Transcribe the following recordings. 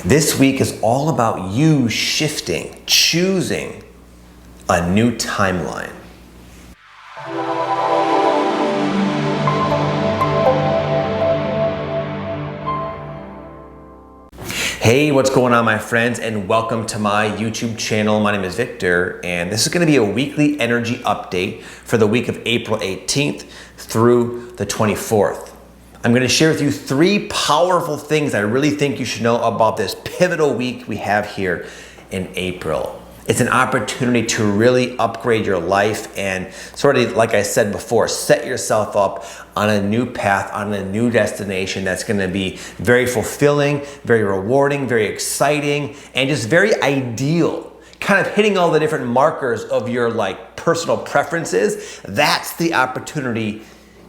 This week is all about you shifting, choosing a new timeline. Hey, what's going on, my friends, and welcome to my YouTube channel. My name is Victor, and this is going to be a weekly energy update for the week of April 18th through the 24th. I'm going to share with you 3 powerful things I really think you should know about this pivotal week we have here in April. It's an opportunity to really upgrade your life and sort of, like I said before, set yourself up on a new path, on a new destination that's going to be very fulfilling, very rewarding, very exciting, and just very ideal. Kind of hitting all the different markers of your personal preferences. That's the opportunity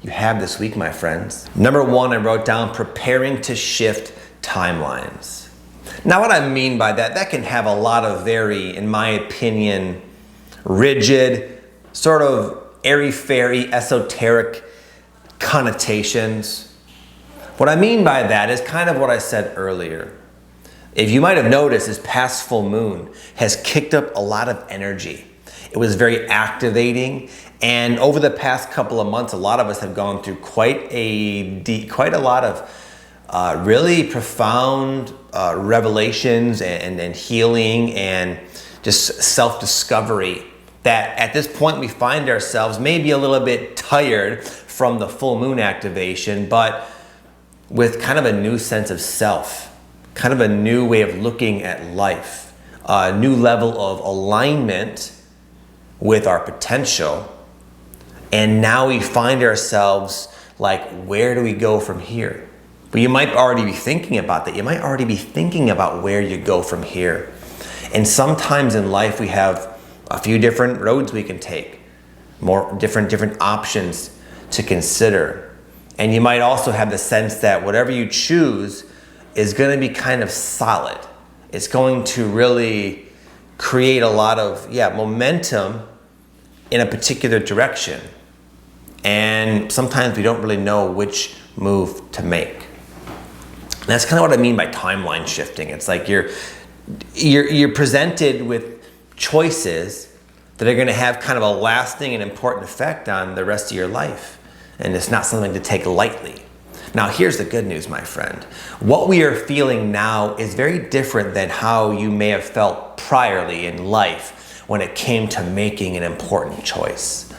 you have this week, my friends. Number 1, I wrote down preparing to shift timelines. Now, what I mean by that can have a lot of very, in my opinion, rigid, sort of airy-fairy, esoteric connotations. What I mean by that is kind of what I said earlier. If you might have noticed, this past full moon has kicked up a lot of energy. It was very activating, and over the past couple of months, a lot of us have gone through quite a lot of really profound revelations and healing and just self-discovery that at this point we find ourselves maybe a little bit tired from the full moon activation, but with kind of a new sense of self, kind of a new way of looking at life, a new level of alignment with our potential. And now we find ourselves where do we go from here? But you might already be thinking about that. You might already be thinking about where you go from here. And sometimes in life we have a few different roads we can take, more different options to consider. And you might also have the sense that whatever you choose is going to be kind of solid. It's going to really create a lot of momentum in a particular direction. And sometimes we don't really know which move to make. And that's kind of what I mean by timeline shifting. It's like you're presented with choices that are going to have kind of a lasting and important effect on the rest of your life. And it's not something to take lightly. Now, here's the good news, my friend. What we are feeling now is very different than how you may have felt priorly in life when it came to making an important choice.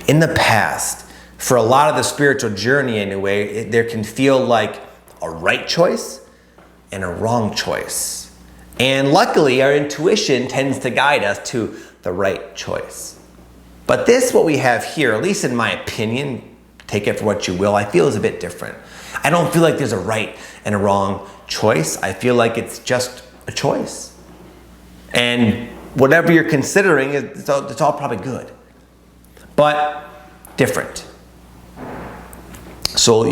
In the past, for a lot of the spiritual journey anyway, there can feel like a right choice and a wrong choice. And luckily, our intuition tends to guide us to the right choice. But what we have here, at least in my opinion, take it for what you will, I feel is a bit different. I don't feel like there's a right and a wrong choice. I feel like it's just a choice. And whatever you're considering, it's all probably good, but different. So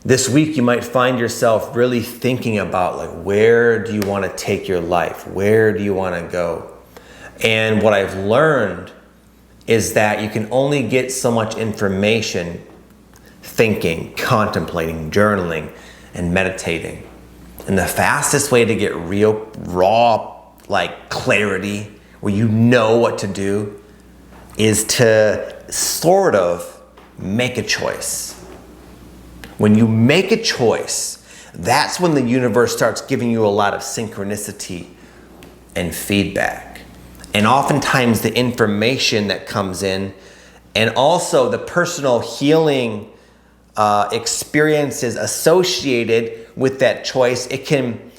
this week you might find yourself really thinking about where do you want to take your life? Where do you want to go? And what I've learned is that you can only get so much information thinking, contemplating, journaling, and meditating. And the fastest way to get real, raw, clarity, where you know what to do, is to sort of make a choice. When you make a choice, that's when the universe starts giving you a lot of synchronicity and feedback. And oftentimes the information that comes in, and also the personal healing experiences associated with that choice, it can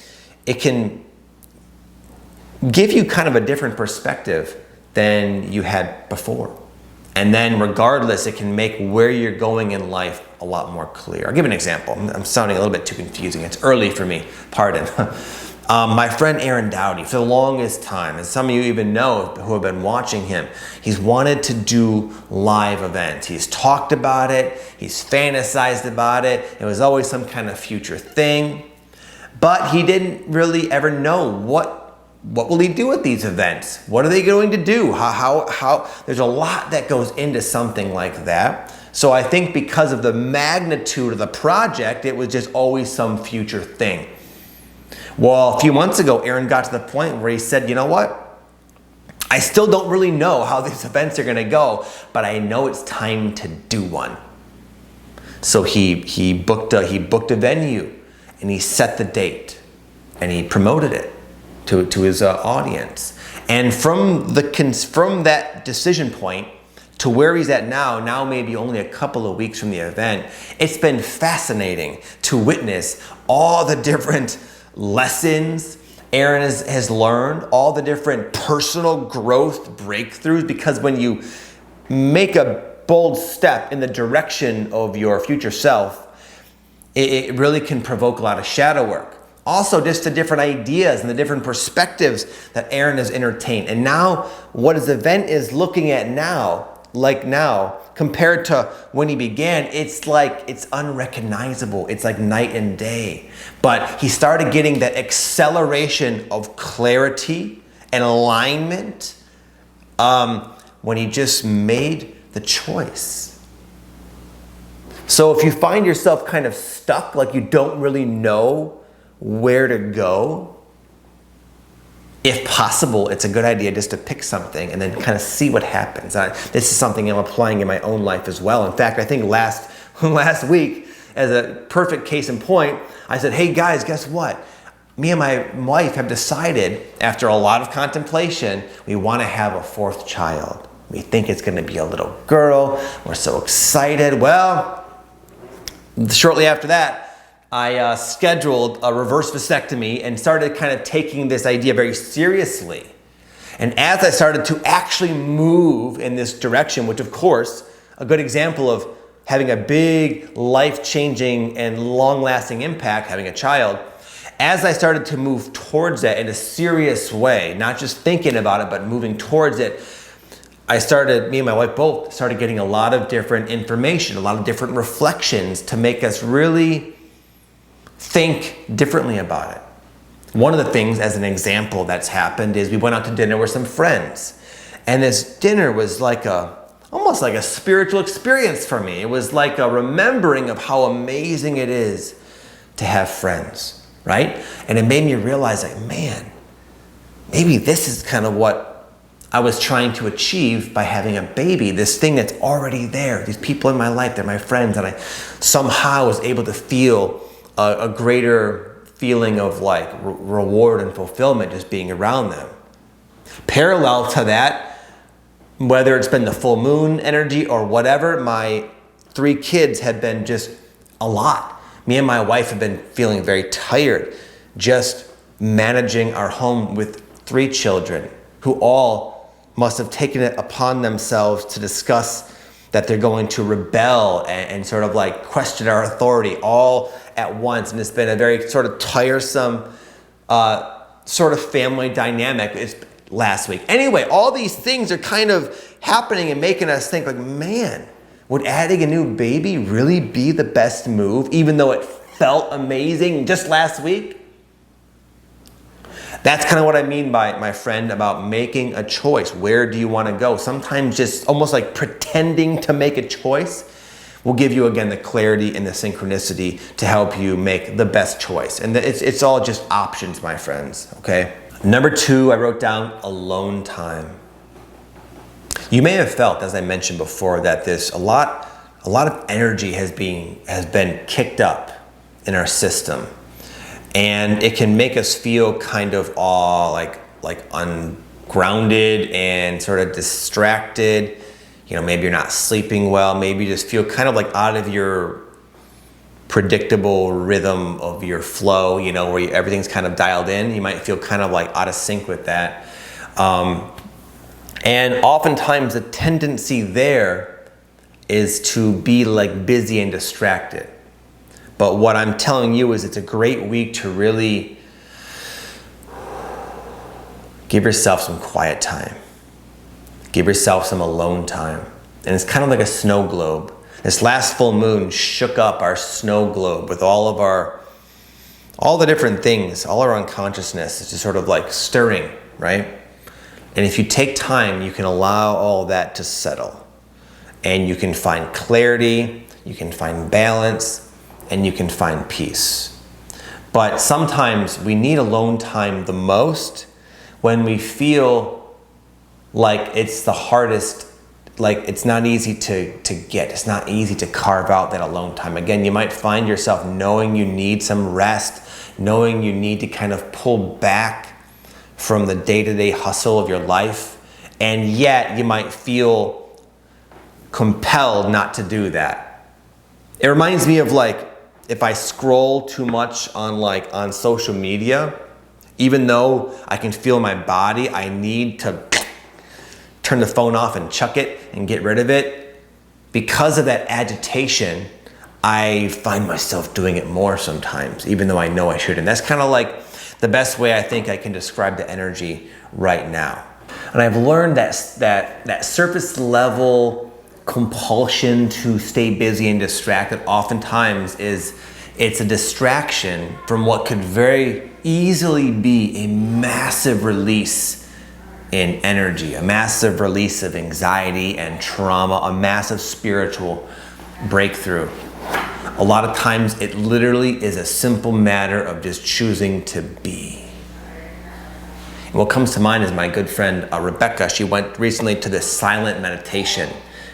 give you kind of a different perspective than you had before. And then regardless, it can make where you're going in life a lot more clear. I'll give an example. I'm sounding a little bit too confusing. It's early for me, pardon. My friend Aaron Dowdy, for the longest time, and some of you even know who have been watching him, he's wanted to do live events. He's talked about it, he's fantasized about it. It was always some kind of future thing, but he didn't really ever know what will he do at these events? What are they going to do? How there's a lot that goes into something like that. So I think because of the magnitude of the project, it was just always some future thing. Well, a few months ago, Aaron got to the point where he said, you know what? I still don't really know how these events are going to go, but I know it's time to do one. So he booked a venue, and he set the date, and he promoted it to his audience. And from that decision point to where he's at now maybe only a couple of weeks from the event, it's been fascinating to witness all the different lessons Aaron has learned, all the different personal growth breakthroughs, because when you make a bold step in the direction of your future self, it really can provoke a lot of shadow work. Also, just the different ideas and the different perspectives that Aaron has entertained. And now, what his event is looking at now, compared to when he began, it's like, it's unrecognizable. It's like night and day. But he started getting that acceleration of clarity and alignment when he just made the choice. So if you find yourself kind of stuck, like you don't really know where to go, if possible, it's a good idea just to pick something and then kind of see what happens. This is something I'm applying in my own life as well. In fact, I think last week, as a perfect case in point, I said, hey guys, guess what? Me and my wife have decided, after a lot of contemplation, we want to have a fourth child. We think it's going to be a little girl. We're so excited. Well, shortly after that, I scheduled a reverse vasectomy and started kind of taking this idea very seriously. And as I started to actually move in this direction, which of course, a good example of having a big life-changing and long-lasting impact, having a child, as I started to move towards that in a serious way, not just thinking about it, but moving towards it, me and my wife both started getting a lot of different information, a lot of different reflections to make us really think differently about it. One of the things, as an example, that's happened is we went out to dinner with some friends. And this dinner was almost like a spiritual experience for me. It was like a remembering of how amazing it is to have friends, right? And it made me realize, like, man, maybe this is kind of what I was trying to achieve by having a baby, this thing that's already there, these people in my life, they're my friends, and I somehow was able to feel a greater feeling of like reward and fulfillment just being around them. Parallel to that, whether it's been the full moon energy or whatever, my 3 kids have been just a lot. Me and my wife have been feeling very tired just managing our home with 3 children who all must have taken it upon themselves to discuss that they're going to rebel and sort of like question our authority all at once. And it's been a very sort of tiresome sort of family dynamic last week. Anyway, all these things are kind of happening and making us think like, man, would adding a new baby really be the best move, even though it felt amazing just last week? That's kind of what I mean by, my friend, about making a choice. Where do you want to go? Sometimes just almost like pretending to make a choice will give you, again, the clarity and the synchronicity to help you make the best choice. And it's all just options, my friends, okay? Number 2, I wrote down alone time. You may have felt, as I mentioned before, that there's a lot of energy has been kicked up in our system. And it can make us feel kind of like ungrounded and sort of distracted. You know, maybe you're not sleeping well. Maybe you just feel kind of like out of your predictable rhythm of your flow, you know, where everything's kind of dialed in. You might feel kind of like out of sync with that. And oftentimes the tendency there is to be like busy and distracted. But what I'm telling you is it's a great week to really give yourself some quiet time. Give yourself some alone time. And it's kind of like a snow globe. This last full moon shook up our snow globe with all the different things, all our unconsciousness. It's just sort of like stirring, right? And if you take time, you can allow all that to settle. And you can find clarity, you can find balance, and you can find peace. But sometimes we need alone time the most when we feel like it's the hardest, like it's not easy to get. It's not easy to carve out that alone time. Again, you might find yourself knowing you need some rest, knowing you need to kind of pull back from the day-to-day hustle of your life, and yet you might feel compelled not to do that. It reminds me of like, if I scroll too much on social media, even though I can feel my body, I need to turn the phone off and chuck it and get rid of it. Because of that agitation, I find myself doing it more sometimes, even though I know I shouldn't. That's kind of like the best way I think I can describe the energy right now. And I've learned that surface level compulsion to stay busy and distracted oftentimes it's a distraction from what could very easily be a massive release in energy, a massive release of anxiety and trauma, a massive spiritual breakthrough. A lot of times it literally is a simple matter of just choosing to be. And what comes to mind is my good friend Rebecca. She went recently to this silent meditation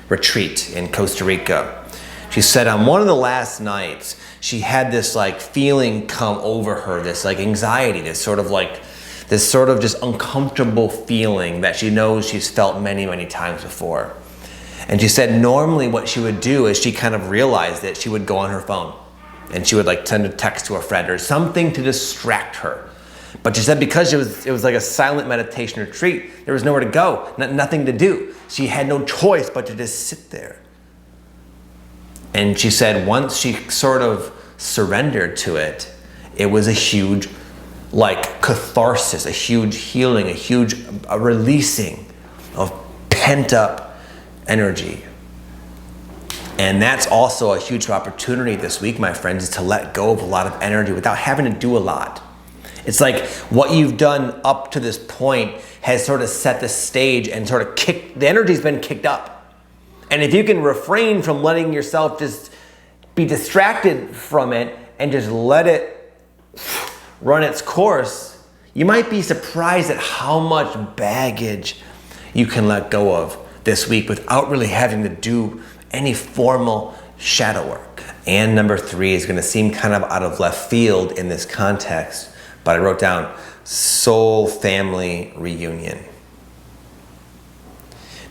retreat in Costa Rica. She said on one of the last nights, she had this like feeling come over her, this like anxiety, this sort of just uncomfortable feeling that she knows she's felt many, many times before. And she said normally what she would do is she kind of realized that she would go on her phone and she would like send a text to a friend or something to distract her. But she said because it was like a silent meditation retreat, there was nowhere to go, nothing to do. She had no choice but to just sit there. And she said once she sort of surrendered to it, it was a huge like catharsis, a huge healing, a huge releasing of pent up energy. And that's also a huge opportunity this week, my friends, is to let go of a lot of energy without having to do a lot. It's like what you've done up to this point has sort of set the stage and sort of the energy's been kicked up. And if you can refrain from letting yourself just be distracted from it and just let it run its course, you might be surprised at how much baggage you can let go of this week without really having to do any formal shadow work. And number 3 is going to seem kind of out of left field in this context, but I wrote down soul family reunion.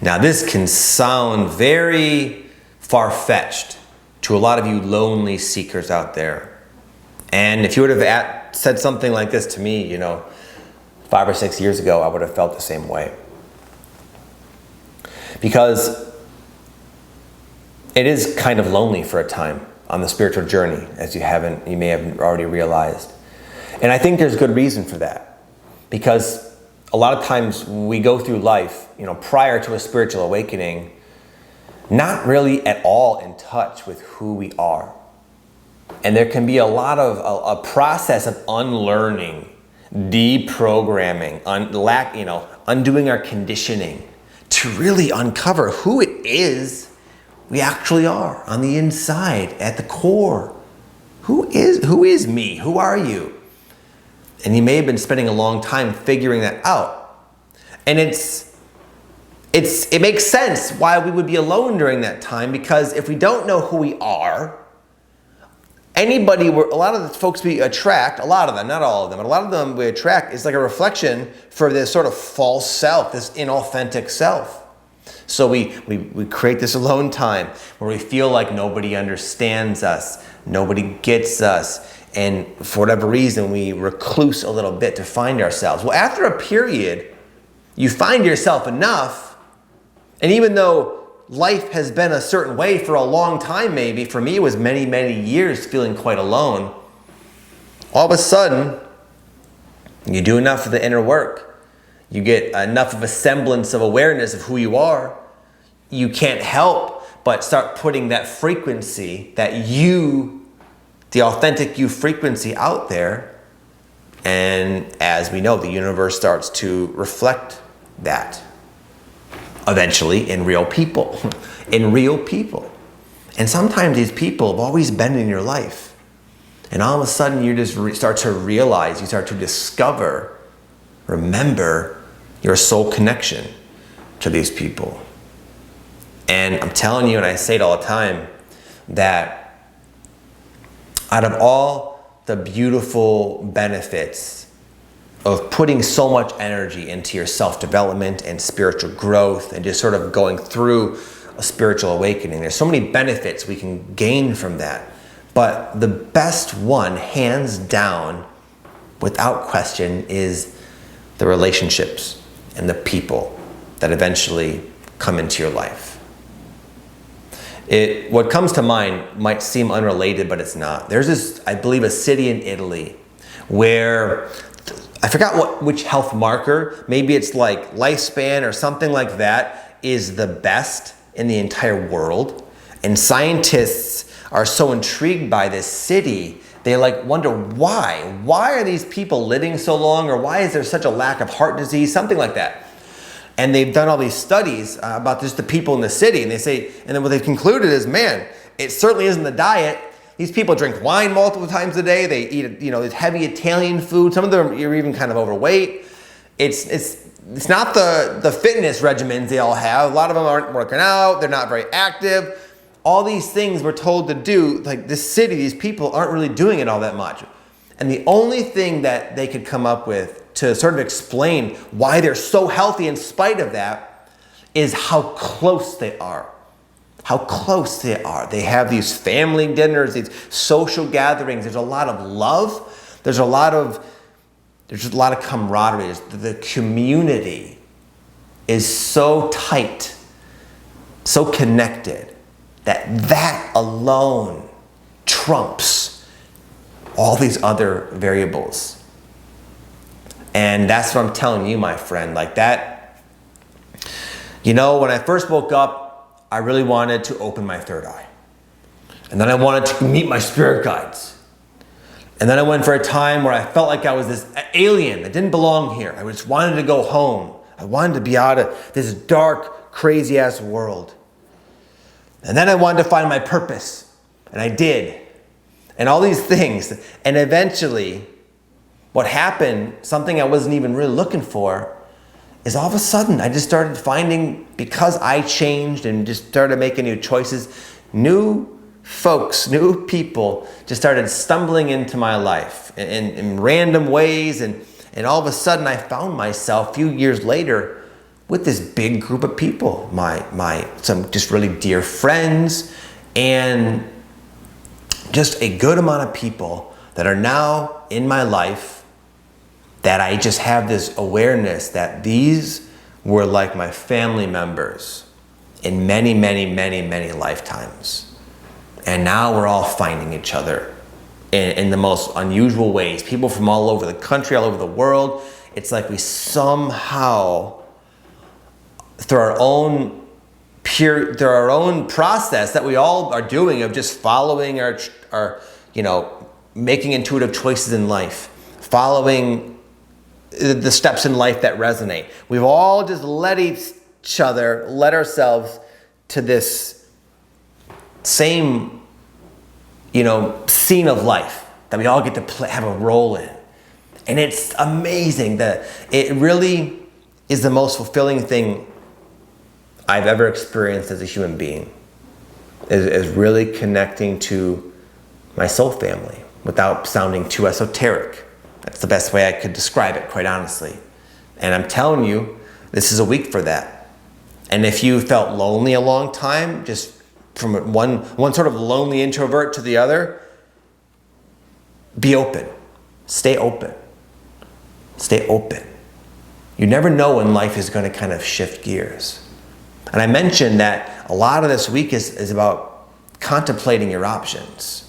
Now this can sound very far-fetched to a lot of you lonely seekers out there. And if you would have said something like this to me, 5 or 6 years ago, I would have felt the same way. Because it is kind of lonely for a time on the spiritual journey, as you may have already realized. And I think there's good reason for that. Because a lot of times we go through life, prior to a spiritual awakening, not really at all in touch with who we are. And there can be a lot of a process of unlearning, deprogramming, undoing our conditioning to really uncover who it is we actually are on the inside, at the core. Who is me? Who are you? And you may have been spending a long time figuring that out. And it makes sense why we would be alone during that time, because if we don't know who we are, a lot of the folks we attract, a lot of them, not all of them, but a lot of them we attract is like a reflection for this sort of false self, this inauthentic self. So we create this alone time where we feel like nobody understands us, nobody gets us, and for whatever reason we recluse a little bit to find ourselves. Well, after a period, you find yourself enough, and even though life has been a certain way for a long time, maybe, for me it was many, many years feeling quite alone, all of a sudden, you do enough of the inner work, you get enough of a semblance of awareness of who you are, you can't help but start putting that frequency, the authentic you frequency out there, and as we know, the universe starts to reflect that. Eventually in real people, And sometimes these people have always been in your life. And all of a sudden you just start to realize, you start to discover, remember your soul connection to these people. And I'm telling you, and I say it all the time, that out of all the beautiful benefits of putting so much energy into your self-development and spiritual growth and just sort of going through a spiritual awakening, there's so many benefits we can gain from that. But the best one, hands down, without question, is the relationships and the people that eventually come into your life. What comes to mind might seem unrelated, but it's not. There's this, I believe, a city in Italy where, I forgot which health marker, maybe it's like lifespan or something like that, is the best in the entire world. And scientists are so intrigued by this city, they wonder why. Why are these people living so long, or why is there such a lack of heart disease, something like that. And they've done all these studies about just the people in the city, and they say, and then what they've concluded is, man, it certainly isn't the diet. These people drink wine multiple times a day. They eat, this heavy Italian food. Some of them are even kind of overweight. It's not the fitness regimens they all have. A lot of them aren't working out. They're not very active. All these things we're told to do, like this city, these people aren't really doing it all that much. And the only thing that they could come up with to sort of explain why they're so healthy in spite of that is how close they are. How close they are. They have these family dinners, these social gatherings. There's a lot of love. There's a lot of camaraderie. The community is so tight, so connected, that alone trumps all these other variables. And that's what I'm telling you, my friend. Like that, when I first woke up, I really wanted to open my third eye. And then I wanted to meet my spirit guides. And then I went for a time where I felt like I was this alien that didn't belong here. I just wanted to go home. I wanted to be out of this dark, crazy-ass world. And then I wanted to find my purpose. And I did. And all these things. And eventually, what happened, something I wasn't even really looking for, is all of a sudden I just started finding, because I changed and just started making new choices, new folks, new people just started stumbling into my life in random ways. And all of a sudden I found myself a few years later with this big group of people, some just really dear friends, and just a good amount of people that are now in my life, that I just have this awareness that these were like my family members in many, many, many, many lifetimes. And now we're all finding each other in the most unusual ways. People from all over the country, all over the world. It's like we somehow, through our own process that we all are doing of just following our making intuitive choices in life, following the steps in life that resonate. We've all just led ourselves to this same, scene of life that we all get to have a role in. And it's amazing that it really is the most fulfilling thing I've ever experienced as a human being, is really connecting to my soul family without sounding too esoteric. That's the best way I could describe it, quite honestly. And I'm telling you, this is a week for that. And if you felt lonely a long time, just from one sort of lonely introvert to the other, be open. Stay open. Stay open. You never know when life is going to kind of shift gears. And I mentioned that a lot of this week is about contemplating your options.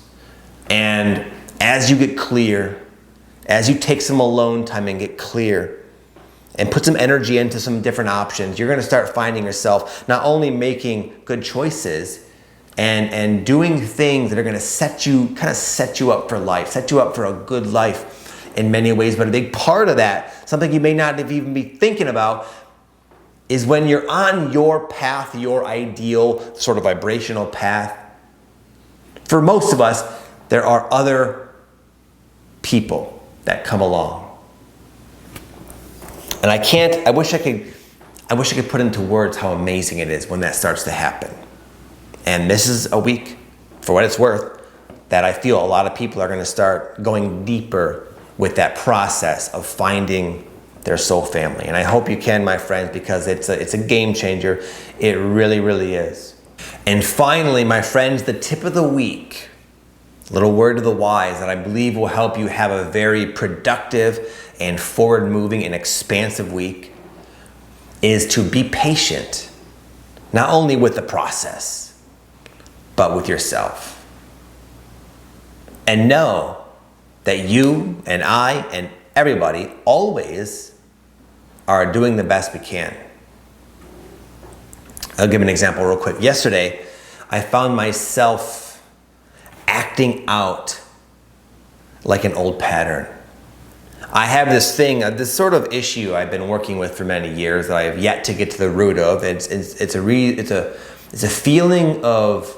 And as you get clear, as you take some alone time and get clear and put some energy into some different options, you're going to start finding yourself not only making good choices and doing things that are going to set you up for life, set you up for a good life in many ways. But a big part of that, something you may not even be thinking about, is when you're on your path, your ideal sort of vibrational path. For most of us, there are other people that come along. And I wish I could put into words how amazing it is when that starts to happen. And this is a week, for what it's worth, that I feel a lot of people are going to start going deeper with that process of finding their soul family. And I hope you can, my friends, because it's a game changer. It really, really is. And finally, my friends, the tip of the week, little word to the wise that I believe will help you have a very productive and forward-moving and expansive week, is to be patient, not only with the process, but with yourself. And know that you and I and everybody always are doing the best we can. I'll give an example real quick. Yesterday, I found myself acting out like an old pattern. I have this thing, this sort of issue I've been working with for many years that I have yet to get to the root of. It's a feeling of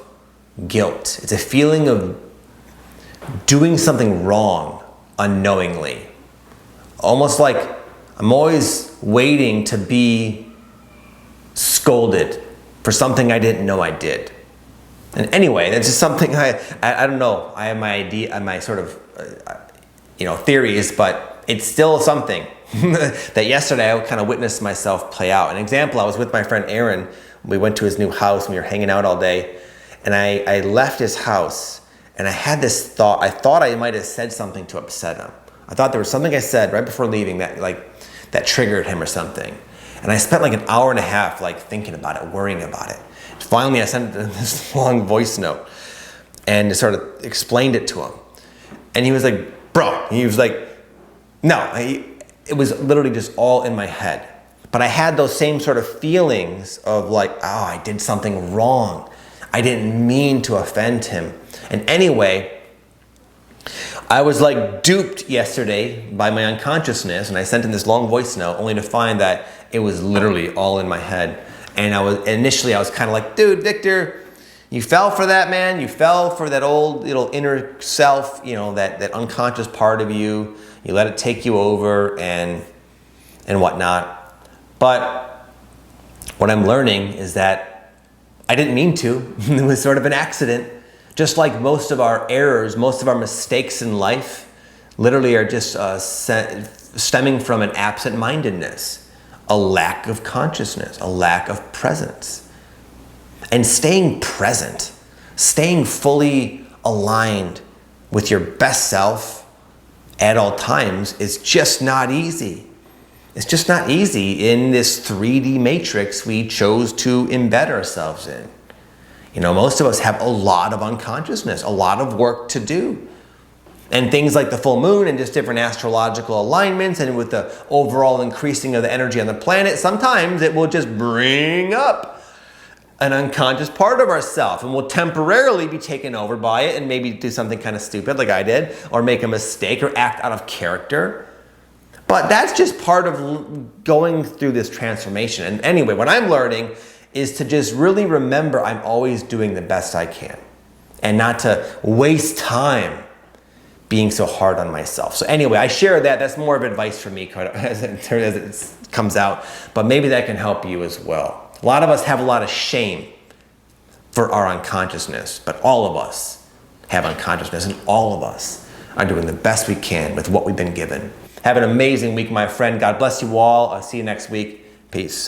guilt. It's a feeling of doing something wrong unknowingly. Almost like I'm always waiting to be scolded for something I didn't know I did. And anyway, that's just something I don't know. I have my idea, my sort of theories, but it's still something that yesterday I kind of witnessed myself play out. An example, I was with my friend Aaron. We went to his new house and we were hanging out all day. And I left his house and I had this thought. I thought I might have said something to upset him. I thought there was something I said right before leaving that triggered him or something. And I spent like an hour and a half thinking about it, worrying about it. Finally, I sent this long voice note and sort of explained it to him. And he was like, bro, he was like, no, it was literally just all in my head. But I had those same sort of feelings of I did something wrong. I didn't mean to offend him. And anyway, I was duped yesterday by my unconsciousness, and I sent him this long voice note only to find that it was literally all in my head. And I was kind of like, dude, Victor, you fell for that, man. You fell for that old little inner self, that unconscious part of you. You let it take you over and whatnot. But what I'm learning is that I didn't mean to. It was sort of an accident. Just like most of our errors, most of our mistakes in life literally are just stemming from an absent-mindedness, a lack of consciousness, a lack of presence. And staying present, staying fully aligned with your best self at all times is just not easy. It's just not easy in this 3D matrix we chose to embed ourselves in. Most of us have a lot of unconsciousness, a lot of work to do. And things like the full moon and just different astrological alignments and with the overall increasing of the energy on the planet, sometimes it will just bring up an unconscious part of ourselves and we'll temporarily be taken over by it and maybe do something kind of stupid like I did or make a mistake or act out of character. But that's just part of going through this transformation. And anyway, what I'm learning is to just really remember I'm always doing the best I can and not to waste time being so hard on myself. So anyway, I share that. That's more of advice for me as it comes out, but maybe that can help you as well. A lot of us have a lot of shame for our unconsciousness, but all of us have unconsciousness and all of us are doing the best we can with what we've been given. Have an amazing week, my friend. God bless you all. I'll see you next week. Peace.